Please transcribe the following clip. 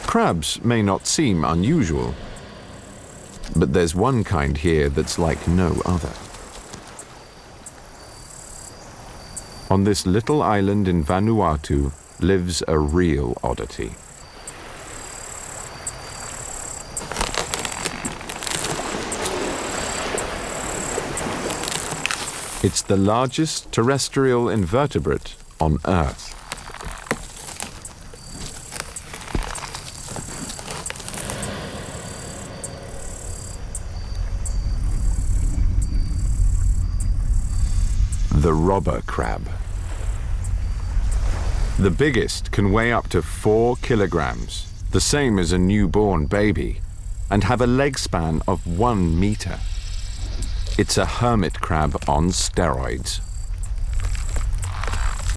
Crabs may not seem unusual, but there's one kind here that's like no other. On this little island in Vanuatu lives a real oddity. It's the largest terrestrial invertebrate on Earth. The robber crab. The biggest can weigh up to 4 kilograms, the same as a newborn baby, and have a leg span of 1 meter. It's a hermit crab on steroids.